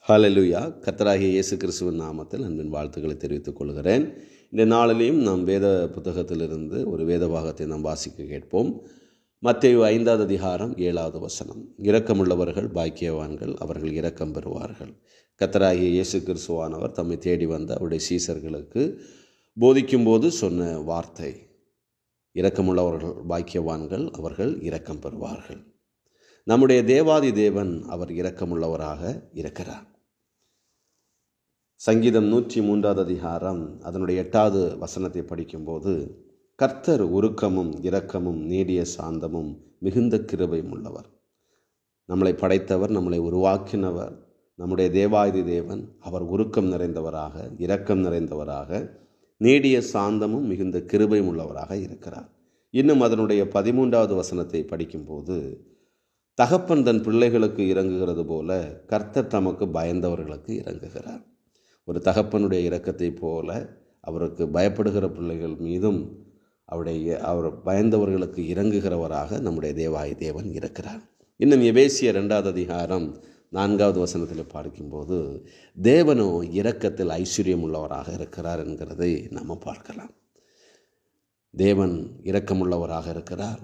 ஹல்லேலூயா. கர்த்தராகிய இயேசு கிறிஸ்துவின் நாமத்தில் அன்பின் வாழ்த்துக்களை தெரிவித்துக் கொள்கிறேன். இந்த நாளிலேயும் நாம் வேத புத்தகத்திலிருந்து ஒரு வேத பாகத்தை நாம் வாசிக்க கேட்போம். மத்தேயு 5வது அதிகாரம் 7வது வசனம். இரக்கமுள்ளவர்கள் பாக்கியவான்கள், அவர்கள் இரக்கம் பெறுவார்கள். கர்த்தராகிய இயேசு கிறிஸ்துவானவர் தம்மை தேடி வந்த அவருடைய சீசர்களுக்கு போதிக்கும் போது சொன்ன வார்த்தை, இரக்கமுள்ளவர்கள் பாக்கியவான்கள், அவர்கள் இரக்கம் பெறுவார்கள். நம்முடைய தேவாதி தேவன் அவர் இரக்கமுள்ளவராக இருக்கிறார். சங்கீதம் 103வது அதிகாரம் அதனுடைய 8வது வசனத்தை படிக்கும்போது, கர்த்தர் உருக்கமும் இரக்கமும் நீடிய சாந்தமும் மிகுந்த கிருபையும் உள்ளவர். நம்மளை படைத்தவர், நம்மளை உருவாக்கினவர் நம்முடைய தேவாதி தேவன். அவர் உருக்கம் நிறைந்தவராக, இரக்கம் நிறைந்தவராக, நீடிய சாந்தமும் மிகுந்த கிருபையும் உள்ளவராக இருக்கிறார். இன்னும் அதனுடைய 13வது வசனத்தை படிக்கும்போது, தகப்பன் தன் பிள்ளைகளுக்கு இறங்குகிறது போல கர்த்தர் தமக்கு பயந்தவர்களுக்கு இறங்குகிறார். ஒரு தகப்பனுடைய இரக்கத்தை போல அவருக்கு பயப்படுகிற பிள்ளைகள் மீதும் அவர் பயந்தவர்களுக்கு இறங்குகிறவராக நம்முடைய தேவாய் தேவன் இருக்கிறார். இன்னும் எபேசியர் 2வது அதிகாரம் 4வது வசனத்தில் பார்க்கும்போது, தேவனோ இரக்கத்தில் ஐஸ்வர்யம் உள்ளவராக இருக்கிறார் என்கிறதை நாம் பார்க்கலாம். தேவன் இரக்கமுள்ளவராக இருக்கிறார்.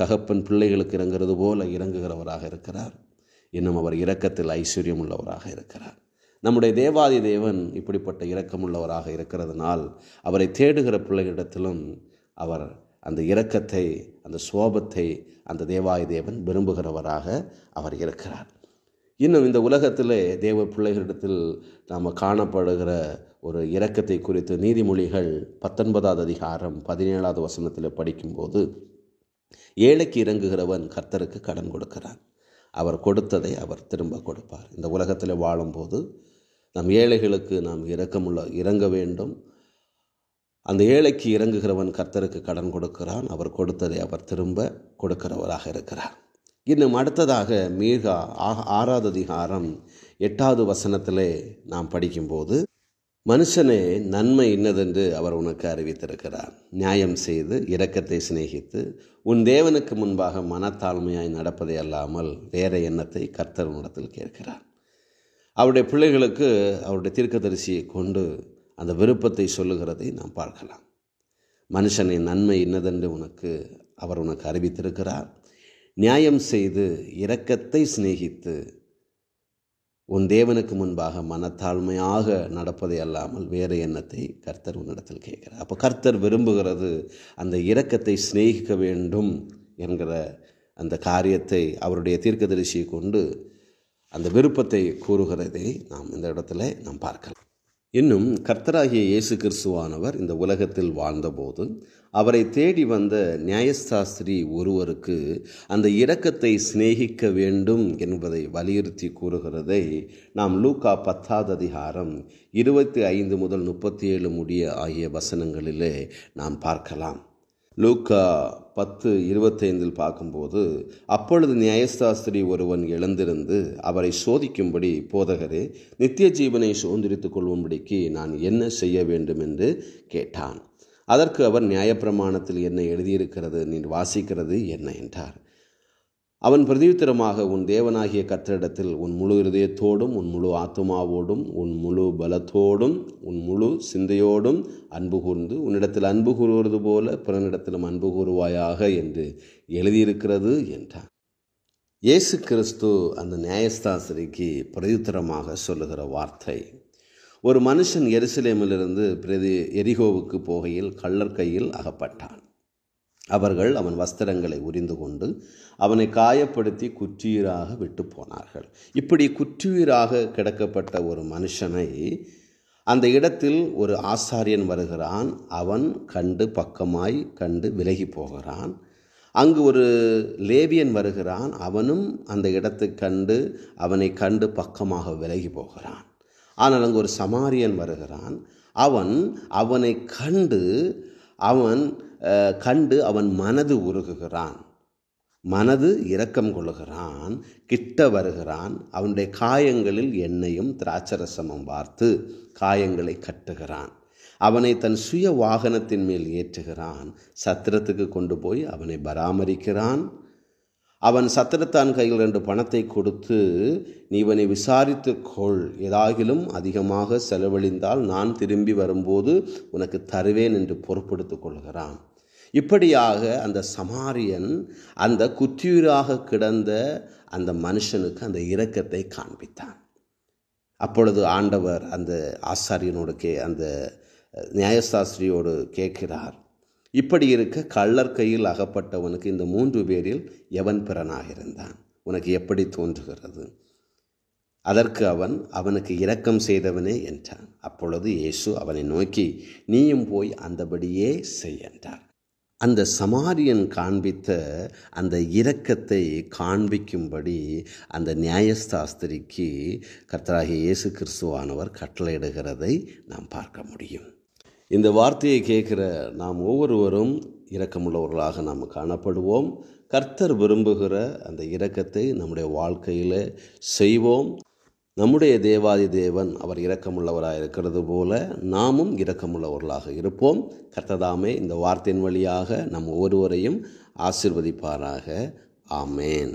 தகப்பன் பிள்ளைகளுக்கு இறங்குறது போல இறங்குகிறவராக இருக்கிறார். இன்னும் அவர் இரக்கத்தில் ஐஸ்வர்யம் உள்ளவராக இருக்கிறார். நம்முடைய தேவாதி தேவன் இப்படிப்பட்ட இரக்கமுள்ளவராக இருக்கிறதுனால் அவரை தேடுகிற பிள்ளைகளிடத்திலும் அவர் அந்த இரக்கத்தை, அந்த சோபத்தை அந்த தேவாதி தேவன் விரும்புகிறவராக அவர் இருக்கிறார். இன்னும் இந்த உலகத்திலே தேவ பிள்ளைகளிடத்தில் நாம் காணப்படுகிற ஒரு இரக்கத்தை குறித்து நீதிமொழிகள் 19வது அதிகாரம் 17வது வசனத்தில் படிக்கும்போது, ஏழைக்கு இறங்குகிறவன் கர்த்தருக்கு கடன் கொடுக்கிறான், அவர் கொடுத்ததை அவர் திரும்ப கொடுப்பார். இந்த உலகத்தில் வாழும்போது நம் ஏழைகளுக்கு நாம் இறங்க வேண்டும். அந்த ஏழைக்கு இறங்குகிறவன் கர்த்தருக்கு கடன் கொடுக்கிறான், அவர் கொடுத்ததை அவர் திரும்ப கொடுக்கிறவராக இருக்கிறார். இன்னும் அடுத்ததாக மீகா 6வது அதிகாரம் 8வது வசனத்திலே நாம் படிக்கும்போது, மனுஷனே நன்மை இன்னதென்று அவர் உனக்கு அறிவித்திருக்கிறார். நியாயம் செய்து இரக்கத்தை சிநேகித்து உன் தேவனுக்கு முன்பாக மனத்தாழ்மையாய் நடப்பதை அல்லாமல் வேற எண்ணத்தை கர்த்தர் உன்னிடத்தில் கேட்கிறார். அவருடைய பிள்ளைகளுக்கு அவருடைய தீர்க்கதரிசியை கொண்டு அந்த விருப்பத்தை சொல்லுகிறதை நாம் பார்க்கலாம். மனுஷனை நன்மை இன்னதென்று அவர் உனக்கு அறிவித்திருக்கிறார். நியாயம் செய்து இரக்கத்தை சிநேகித்து உன் தேவனுக்கு முன்பாக மனத்தாழ்மையாக நடப்பதை அல்லாமல் வேறு எண்ணத்தை கர்த்தர் உன்னிடத்தில் கேட்கிறார். அப்போ கர்த்தர் விரும்புகிறது அந்த இரக்கத்தை சிநேகிக்க வேண்டும் என்கிற அந்த காரியத்தை அவருடைய தீர்க்கதரிசியை கொண்டு அந்த விருப்பத்தை கூறுகிறதை நாம் இந்த இடத்துல நாம் பார்க்கலாம். இன்னும் கர்த்தராகிய இயேசு கிறிஸ்துவானவர் இந்த உலகத்தில் வாழ்ந்தபோது அவரை தேடி வந்த நியாயசாஸ்திரி ஒருவருக்கு அந்த இரக்கத்தை சிநேகிக்க வேண்டும் என்பதை வலியுறுத்தி கூறுகிறதை நாம் லூக்கா 10வது அதிகாரம் 25 முதல் 37 முடிய ஆகிய வசனங்களிலே நாம் பார்க்கலாம். லூக்கா 10:25 பார்க்கும்போது, அப்பொழுது நியாயசாஸ்திரி ஒருவன் எழுந்திருந்து அவரை சோதிக்கும்படி, போதகரே, நித்திய ஜீவனை சுதந்திரித்துக் கொள்ளும்படிக்கு நான் என்ன செய்ய வேண்டும் என்று கேட்டான். அதற்கு அவர், நியாயப்பிரமாணத்தில் என்ன எழுதியிருக்கிறது, நீ வாசிக்கிறது என்ன என்றார். அவன் பிரதியுத்தரமாக, உன் தேவனாகிய கர்த்தரிடத்தில் உன் முழு இருதயத்தோடும், உன் முழு ஆத்துமாவோடும், உன் முழு பலத்தோடும், உன் முழு சிந்தையோடும் அன்பு கூர்ந்து உன்னிடத்தில் அன்பு கூறுவது போல பிறனிடத்திலும் அன்பு கூறுவாயாக என்று எழுதியிருக்கிறது என்றார். இயேசு கிறிஸ்து அந்த நியாயசாஸ்திரிக்கு பிரதியுத்தரமாக சொல்லுகிற வார்த்தை, ஒரு மனுஷன் எருசலேமிலிருந்து எரிகோவுக்கு போகையில் கள்ளர் கையில் அகப்பட்டான். அவர்கள் அவன் வஸ்திரங்களை உரிந்து கொண்டு அவனை காயப்படுத்தி குற்றுயிராக விட்டு போனார்கள். இப்படி குற்றுயிராக கிடக்கப்பட்ட ஒரு மனுஷனை அந்த இடத்தில் ஒரு ஆசாரியன் வருகிறான். அவன் பக்கமாய் கண்டு விலகி போகிறான். அங்கு ஒரு லேவியன் வருகிறான். அவனும் அந்த இடத்தை அவனை கண்டு பக்கமாக விலகி போகிறான். ஆனால் அங்கு ஒரு சமாரியன் வருகிறான். அவனை கண்டு அவன் மனது உருகுகிறான், மனது இரக்கம் கொள்ளுகிறான், கிட்ட வருகிறான். அவனுடைய காயங்களில் எண்ணெயும் திராட்சரசமும் வார்த்து காயங்களை கட்டுகிறான். அவனை தன் சுய வாகனத்தின் மேல் ஏற்றுகிறான். சத்திரத்துக்கு கொண்டு போய் அவனை பராமரிக்கிறான். அவன் சத்திரத்தான் கையில் 2 பணத்தை கொடுத்து, நீ இவனை விசாரித்து கொள், ஏதாகிலும் அதிகமாக செலவழிந்தால் நான் திரும்பி வரும்போது உனக்கு தருவேன் என்று பொறுப்படுத்திக் கொள்கிறான். இப்படியாக அந்த சமாரியன் அந்த குற்றியூராக கிடந்த அந்த மனுஷனுக்கு அந்த இரக்கத்தை காண்பித்தான். அப்பொழுது ஆண்டவர் அந்த ஆசாரியனோடு அந்த நியாயசாஸ்திரியோடு கேட்கிறார், இப்படி இருக்க கள்ளர் கையில் அகப்பட்டவனுக்கு இந்த 3 பேரில் எவன் பிறனாக இருந்தான்? உனக்கு எப்படி தோன்றுகிறது? அதற்கு அவன், அவனுக்கு இரக்கம் செய்தவனே என்றான். அப்பொழுது இயேசு அவனை நோக்கி, நீயும் போய் அந்தபடியே செய் என்றார். அந்த சமாரியன் காண்பித்த அந்த இரக்கத்தை காண்பிக்கும்படி அந்த நியாயசாஸ்திரிக்கு கர்த்தராகிய இயேசு கிறிஸ்துவானவர் கட்டளையிடுகிறதை நாம் பார்க்க முடியும். இந்த வார்த்தையை கேட்கிற நாம் ஒவ்வொருவரும் இரக்கமுள்ளவர்களாக நாம் காணப்படுவோம். கர்த்தர் விரும்புகிற அந்த இரக்கத்தை நம்முடைய வாழ்க்கையில் செய்வோம். நம்முடைய தேவாதி தேவன் அவர் இரக்கமுள்ளவராக இருக்கிறது போல நாமும் இரக்கமுள்ளவர்களாக இருப்போம். கர்த்ததாமே இந்த வார்த்தையின் வழியாக நம் ஒவ்வொருவரையும் ஆசீர்வதிப்பாராக. ஆமேன்.